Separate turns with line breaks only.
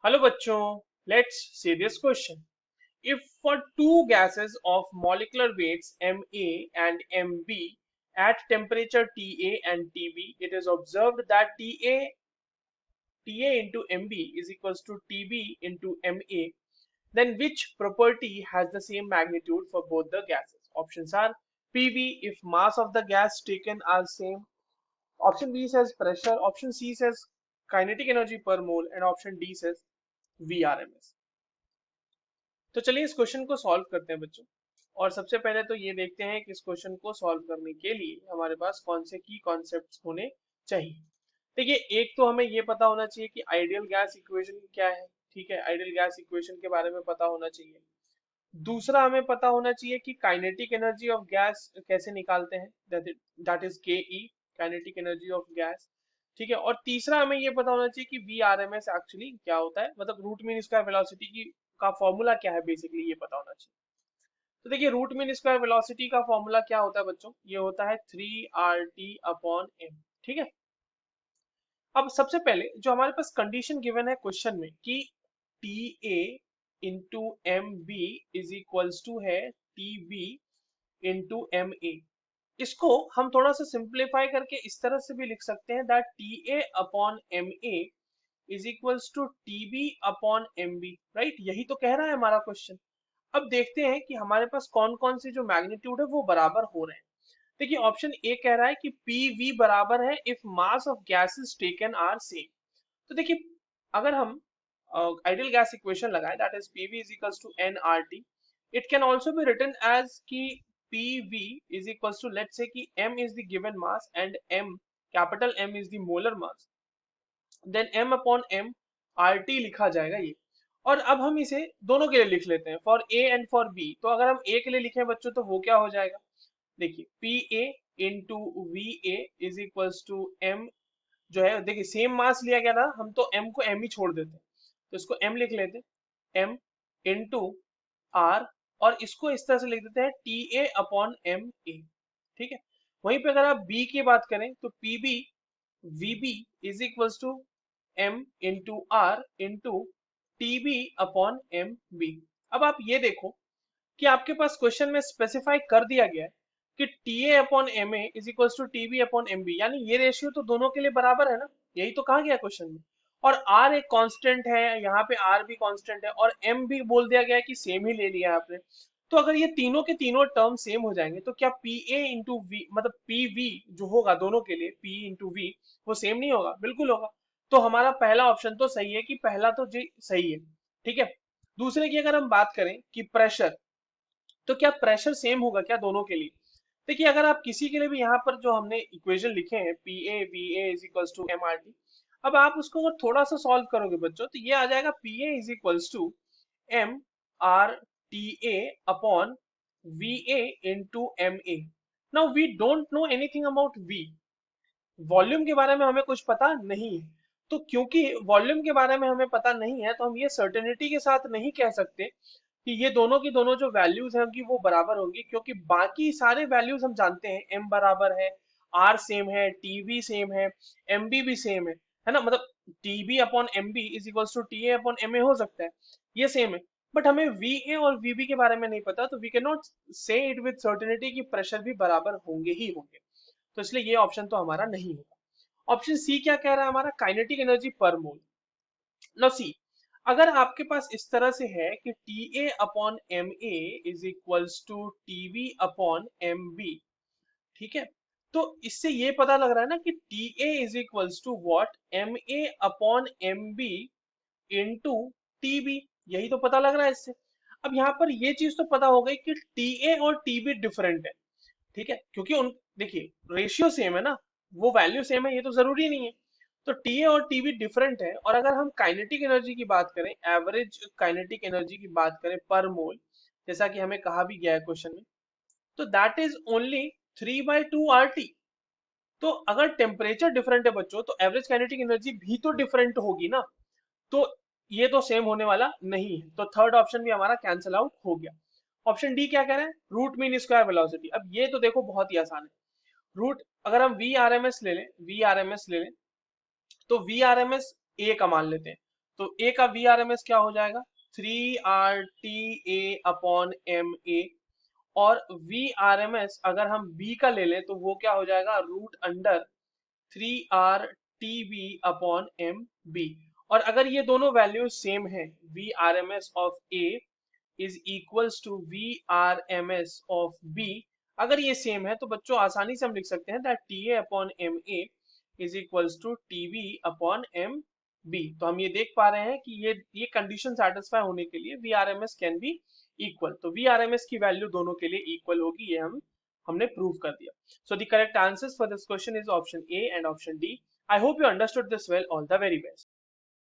Hello बच्चों, let's see this question. If for two gases of molecular weights Ma and Mb at temperature Ta and Tb, it is observed that Ta into Mb is equals to Tb into Ma, then which property has the same magnitude for both the gases? Options are Pv if mass of the gas taken are same, option B says pressure, option C says kinetic energy per mole, and option D says Vrms. तो चलिए इस question को solve करते हैं बच्चों. और सबसे पहले तो ये देखते हैं कि इस क्वेश्चन को सॉल्व करने के लिए हमारे पास कौन से की कॉन्सेप्ट्स होने चाहिए. देखिए, एक तो हमें ये पता होना चाहिए कि आइडियल गैस इक्वेशन क्या है. ठीक है, आइडियल गैस इक्वेशन के बारे में पता होना चाहिए. दूसरा हमें पता होना चाहिए कि काइनेटिक एनर्जी ऑफ गैस कैसे निकालते हैं, दैट इज के ई, काइनेटिक एनर्जी ऑफ गैस. ठीक है, और तीसरा हमें ये पता होना चाहिए कि V R M S actually क्या होता है, मतलब रूट मीन स्क्वायर वेलोसिटी की का फॉर्मूला क्या है, बेसिकली ये पता होना चाहिए. तो देखिए, रूट मीन स्क्वायर वेलोसिटी का फॉर्मूला क्या होता है बच्चों, ये होता है 3RT/m. ठीक है. अब सबसे पहले जो हमारे पास कंडीशन गिवन है क्वेश्चन में कि TA into M B is equals to है TB इंटू MA, इसको हम थोड़ा सा सिंप्लीफाई करके इस तरह से भी लिख सकते हैं that TA/MA is equals to TB/MB. Right, यही तो कह रहा है हमारा क्वेश्चन. अब देखते हैं कि हमारे पास कौन कौन से जो मैग्नीट्यूड है वो बराबर हो रहे हैं. देखिए, ऑप्शन ए कह रहा है कि PV बराबर है if mass of gases taken are same. तो देखिए, अगर हम आइडियल गैस इक्वेशन लगाएं that is PV is equals to nRT, it can also be written as कि PV is equals to, let's say कि M is the given mass and M, capital M is the molar mass, then M/M RT लिखा जाएगा ये. और अब हम इसे दोनों के लिए लिख लेते हैं, for A and for B. तो अगर हम A के लिए लिखें बच्चों तो वो क्या हो जाएगा, देखिए PA into VA is equals to M, जो है देखिए सेम मास लिया गया था, हम तो M को M ही छोड़ देते हैं, तो इसको M लिख लेते हैं, M इंटू R, और इसको इस तरह से लिख देते हैं TA/MA. ठीक है. वहीं पे अगर आप B की बात करें तो PB VB is equals to M into R into TB/MB. अब आप ये देखो कि आपके पास क्वेश्चन में स्पेसिफाई कर दिया गया है कि TA/MA is equals to TB/MB, यानी ये रेशियो तो दोनों के लिए बराबर है ना, यही तो कहा गया क्वेश्चन में. और R एक कांस्टेंट है, यहाँ पे R भी कांस्टेंट है, और M भी बोल दिया गया है कि सेम ही ले लिया है आपने. तो अगर ये तीनों के तीनों टर्म सेम हो जाएंगे तो क्या PA इंटू V, मतलब PV जो होगा दोनों के लिए P इंटू V, वो सेम नहीं होगा? बिल्कुल होगा. तो हमारा पहला ऑप्शन तो सही है कि पहला तो जी सही है. ठीक है. दूसरे की अगर हम बात करें कि प्रेशर, तो क्या प्रेशर सेम होगा क्या दोनों के लिए? देखिए, अगर आप किसी के लिए भी यहाँ पर जो हमने इक्वेशन लिखे हैं PA/VA is equals to MRT, अब आप उसको अगर थोड़ा सा सॉल्व करोगे बच्चों तो ये आ जाएगा PA is equals to MRTA/VA into MA. Now we don't know anything about V, volume के बारे में हमें कुछ पता नहीं है. तो क्योंकि वॉल्यूम के बारे में हमें पता नहीं है तो हम ये सर्टेनिटी के साथ नहीं कह सकते कि ये दोनों की दोनों जो वैल्यूज होंगी वो बराबर होंगी, क्योंकि बाकी सारे वैल्यूज हम जानते हैं, M बराबर है, R सेम है, TB सेम है, MB भी सेम है ना, मतलब TB/MB is equals to TA/MA हो सकता है, ये सेम है. बट हमें VA और VB के बारे में नहीं पता, तो वी कैन नॉट से इट विद सर्टेनिटी कि प्रेशर भी बराबर होंगे ही होंगे. तो इसलिए ये ऑप्शन तो हमारा नहीं होगा. ऑप्शन सी क्या कह रहा है हमारा, काइनेटिक एनर्जी पर मोल. नाउ सी, अगर आपके पास इस तरह से है कि TA/MA is equals to TB/MB, ठीक है, तो इससे ये पता लग रहा है ना कि TA is equals to what, MA/MB into TB, यही तो पता लग रहा है इससे. अब यहाँ पर ये चीज तो पता हो गई कि TA और TB डिफरेंट है. ठीक है, क्योंकि उन, देखिए रेशियो सेम है ना, वो वैल्यू सेम है, ये तो जरूरी नहीं है. तो TA और TB डिफरेंट है. और अगर हम काइनेटिक एनर्जी की बात करें, एवरेज काइनेटिक एनर्जी की बात करें पर मोल, जैसा कि हमें कहा भी गया है क्वेश्चन में, तो दैट इज ओनली 3/2 RT. तो अगर टेम्परेचर डिफरेंट है बच्चों तो एवरेज काइनेटिक एनर्जी भी तो डिफरेंट होगी ना, तो ये तो सेम होने वाला नहीं है. तो थर्ड ऑप्शन भी हमारा कैंसिल आउट हो गया. ऑप्शन डी क्या कह रहे हैं, रूट मीन स्क्वायर वेलोसिटी. अब ये तो देखो बहुत ही आसान है. रूट, अगर हम वी आर एम एस ले लें तो V R M S A का मान लेते हैं, तो ए का वी आर एम एस क्या हो जाएगा, 3 RTA अपॉन MA। और वी आर एम एस अगर हम बी का ले लें तो वो क्या हो जाएगा, root under 3 RTB upon MB। और अगर ये दोनों वैल्यूज सेम है, V R M S of A is equals to V R M S of B, अगर ये सेम है तो बच्चों आसानी से हम लिख सकते हैं that T A upon M A is equals to T B upon M B. तो हम ये देख पा रहे हैं कि ये कंडीशन सेटिस्फाई होने के लिए V R M S can be equal, तो वी आर एम एस की वैल्यू दोनों के लिए इक्वल होगी, ये हमने प्रूव कर दिया। So the correct answers for this question is option A and option D. I hope you understood this well. All the very best.